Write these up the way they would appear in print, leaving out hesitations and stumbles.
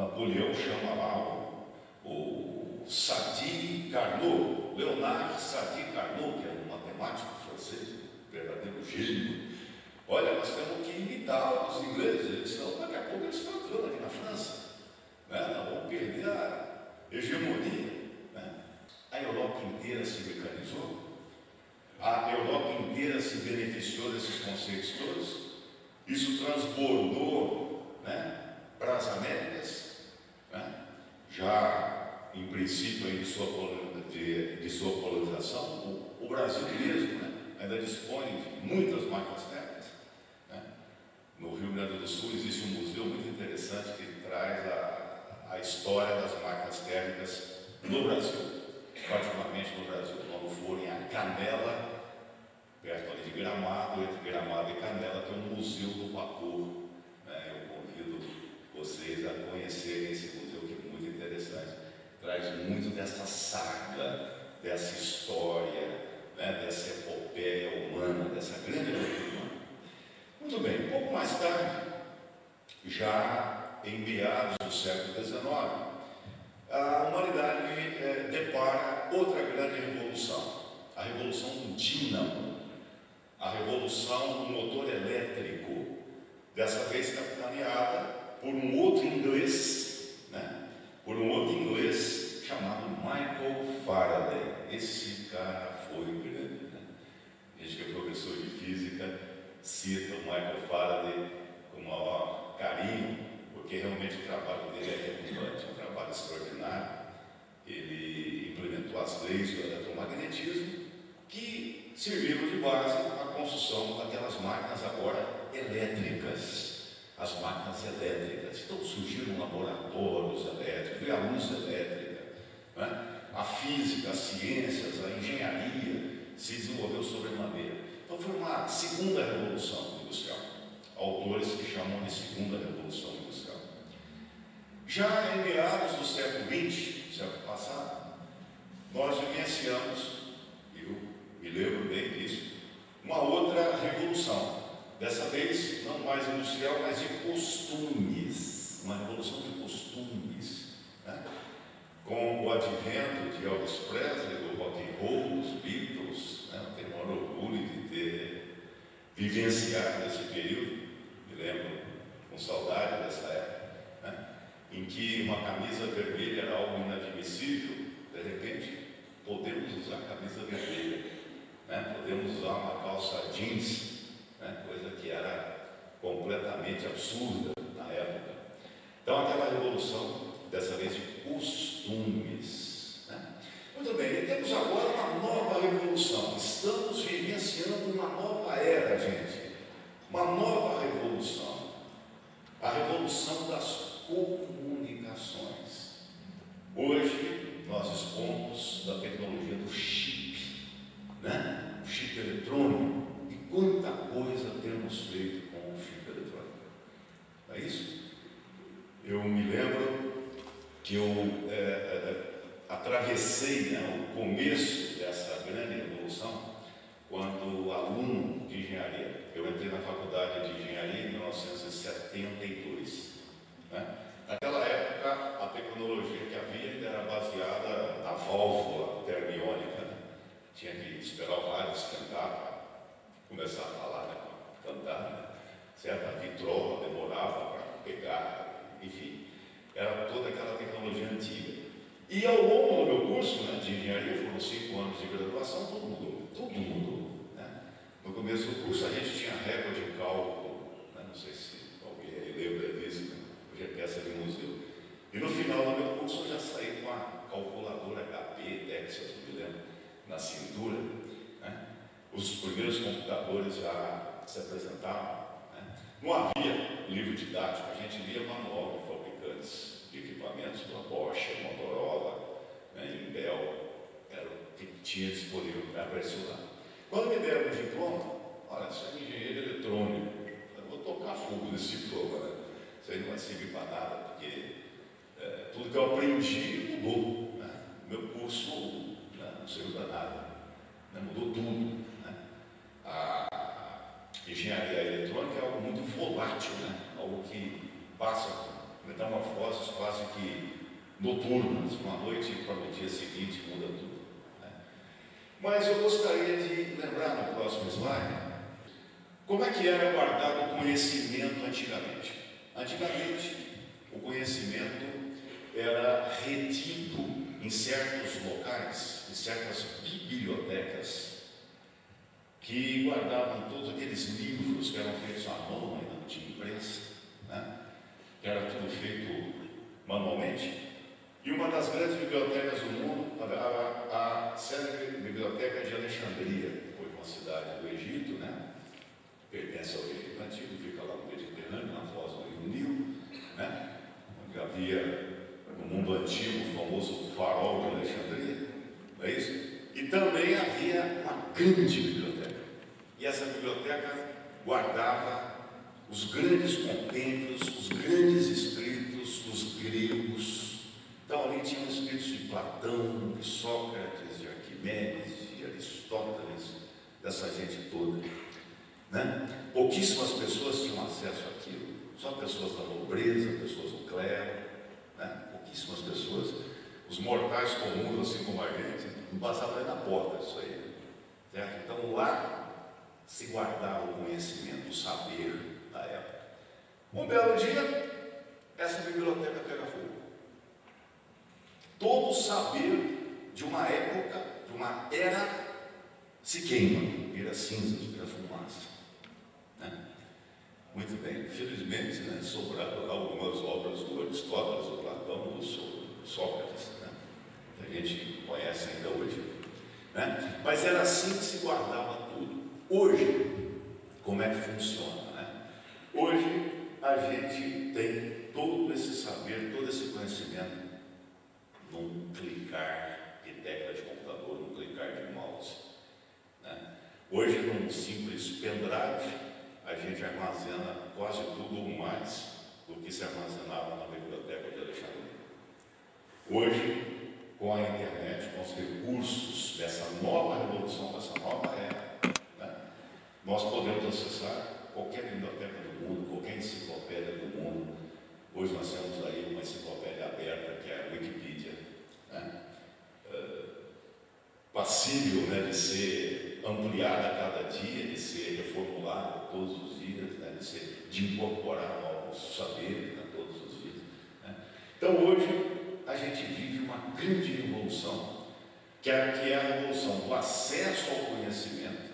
Napoleão chama lá o Sadi Carnot, Leonard Sadi Carnot, que é um matemático francês, um verdadeiro gênio. Olha, nós temos que imitar os ingleses, senão daqui a pouco eles estão entrando aqui na França, né? Nós vamos perder a hegemonia, né? A Europa inteira se mecanizou, a Europa inteira se beneficiou desses conceitos todos, isso transbordou, né, para as Américas, né? Já em princípio aí de sua colonização, o Brasil mesmo, né, ainda dispõe de muitas máquinas térmicas, né? No Rio Grande do Sul existe um museu muito interessante que traz a história das máquinas térmicas no Brasil, particularmente no Brasil. Quando forem a Canela, perto ali de Gramado, entre Gramado e Canela, tem um museu do vapor, né? Eu convido vocês a conhecerem esse museu, que é muito interessante. Traz muito dessa saga, dessa história, né? Dessa epopeia humana, dessa grande epopeia humana. Muito bem, um pouco mais tarde, já em meados do século XIX, a humanidade depara outra grande revolução, a revolução do dínamo, a revolução do motor elétrico, dessa vez capitaneada por um outro inglês, né? Por um outro inglês chamado Michael Faraday. Esse cara foi grande, né? A gente que é professor de física cita o Michael Faraday com o maior carinho, porque realmente o trabalho dele é relevante, é um trabalho extraordinário. Ele implementou as leis do eletromagnetismo, que serviram de base à construção daquelas máquinas agora elétricas, as máquinas elétricas. Então surgiram laboratórios elétricos, a luz elétrica, né? A física, as ciências, a engenharia se desenvolveu sobremaneira. Então foi uma segunda revolução industrial. Autores que chamam de segunda revolução industrial. Já em meados do século XX, século passado, nós vivenciamos, eu me lembro bem disso, uma outra revolução, dessa vez não mais industrial, mas de costumes, uma revolução de costumes, né? Com o advento de Elvis Presley, do rock and roll, dos Beatles, né? Eu tenho o maior orgulho de ter vivenciado esse período, me lembro com saudade dessa época, né? Em que uma camisa vermelha era algo inadmissível. De repente podemos usar camisa vermelha, né? Podemos usar uma calça jeans, né? Coisa que era completamente absurda na época. Então aquela revolução, dessa vez de costumes, né? Muito bem, e temos agora uma nova revolução, estamos vivenciando uma nova era, gente, uma nova revolução, a revolução das comunicações. Hoje nós dispomos da tecnologia do chip, né? O chip eletrônico, e quanta coisa temos feito com o chip eletrônico, não é isso? Eu me lembro que eu atravessei, né, o começo dessa grande revolução quando aluno de engenharia. Eu entrei na faculdade de engenharia em 1972, né? Naquela época a tecnologia que havia ainda era baseada na válvula termiônica, né? Tinha que esperar o rádio esquentar para começar a falar, né, para cantar, né? Certo? A vitrola demorava para pegar, enfim, era toda aquela tecnologia antiga. E ao longo do meu curso, né, de engenharia, foram 5 anos de graduação, tudo mudou, né? No começo do curso a gente tinha régua de cálculo, né? Não sei se alguém lembra disso, né? Hoje é peça de museu. E no final do meu curso eu já saí com a calculadora HP, Texas, me lembro, na cintura, né? Os primeiros computadores já se apresentavam, né? Não havia livro didático, a gente lia manual de fabricantes de equipamentos, da Bosch, Motorola, né, Inbel, era o que tinha disponível para aparecer lá. Quando me deram o diploma, olha, isso é engenheiro eletrônico, eu vou tocar fogo nesse diploma, né? Isso aí não vai servir para nada, porque tudo que eu aprendi mudou, né? Meu curso, né, não serviu para nada, né? Mudou tudo, né? A engenharia eletrônica é algo muito volátil, né? Algo que passa, metamorfoses quase que noturnas, uma noite para o dia seguinte muda tudo, né? Mas eu gostaria de lembrar no próximo slide como é que era guardado o conhecimento antigamente. Antigamente, o conhecimento era retido em certos locais, em certas bibliotecas, que guardavam todos aqueles livros que eram feitos à mão, ainda não tinha imprensa, né? Que era tudo feito manualmente. E uma das grandes bibliotecas do mundo, a célebre Biblioteca de Alexandria, que foi uma cidade do Egito, né? Pertence ao Egito Antigo, fica lá no Mediterrâneo, na foz do Rio Nilo, né? Onde havia, no mundo antigo, o famoso farol de Alexandria, não é isso? E também havia uma grande biblioteca. E essa biblioteca guardava os grandes compêndios, os grandes escritos dos gregos. Então ali tinham escritos de Platão, de Sócrates, de Arquimedes, de Aristóteles, dessa gente toda, né? Pouquíssimas pessoas tinham acesso àquilo, só pessoas da nobreza, pessoas do clero, né? Pouquíssimas pessoas, os mortais comuns, assim como a gente, não passavam nem na porta disso aí, certo? Então lá se guardava o conhecimento, o saber da época. Um belo dia, essa biblioteca pega fogo. Todo o saber de uma época, de uma era, se queima, vira cinzas, vira fumaça, né? Muito bem, felizmente, né, sobraram algumas obras do Aristóteles, do Platão, do Sócrates, né? Que a gente conhece ainda hoje, né? Mas era assim que se guardava tudo. Hoje, como é que funciona, né? Hoje a gente tem todo esse saber, todo esse conhecimento num clicar de tecla de computador, num clicar de mouse, né? Hoje, num simples pendrive, a gente armazena quase tudo ou mais do que se armazenava na Biblioteca de Alexandria. Hoje, com a internet, com os recursos dessa nova revolução, dessa nova era, né, nós podemos acessar qualquer biblioteca do mundo, qualquer enciclopédia do mundo. Hoje nós temos aí uma enciclopédia aberta, que é a Wikipedia, né? Passível, né, de ser ampliada a cada dia, de ser reformulada todos os dias, né, de incorporar novos saberes, né, todos os dias, né? Então hoje a gente vive uma grande revolução, que é a revolução do acesso ao conhecimento,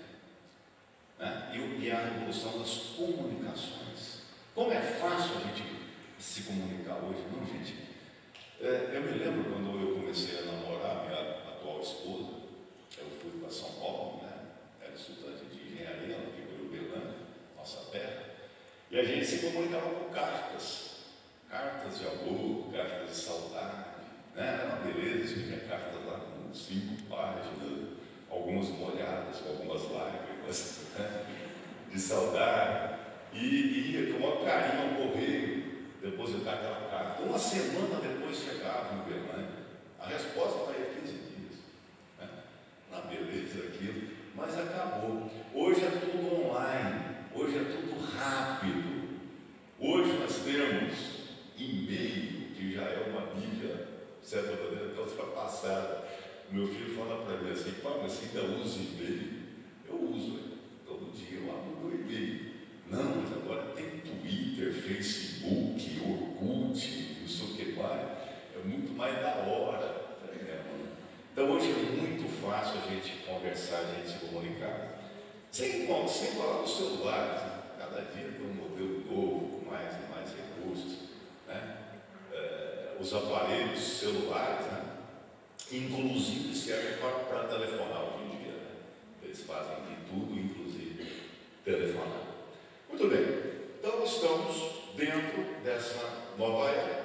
né, e a revolução das comunicações. Como é fácil a gente se comunicar hoje, não, gente? Eu me lembro quando eu comecei a namorar minha atual esposa, eu fui para São Paulo, né? Era estudante de engenharia, ela ficou em Uberlândia, nossa terra, e a gente se comunicava com cartas de amor, cartas de saudade, né? Era uma beleza, escrevia cartas lá com 5 páginas, algumas molhadas, com algumas lágrimas, né, de saudade, e ia com uma carinha ao correio depositar aquela carta. Uma semana depois chegava em Uberlândia, a resposta está aí a 15 dias, né? Na beleza aquilo, mas acabou. Hoje é tudo online, hoje é tudo rápido. Hoje nós temos e-mail, que já é uma mídia, de certa maneira, até ultrapassada. Meu filho fala para mim assim: pai, mas você ainda usa e-mail? Eu uso, todo dia eu abro o meu e-mail. Não, mas agora tem Twitter, Facebook, Orkut, não sei o que mais. É muito mais da hora. Então hoje é muito fácil a gente conversar, a gente se comunicar. Sem falar dos celulares, né? Cada dia tem um modelo novo, com mais e mais recursos, né? Os aparelhos celulares, né, inclusive servem para telefonar hoje em dia, né? Eles fazem de tudo, inclusive telefonar. Muito bem, então estamos dentro dessa nova era.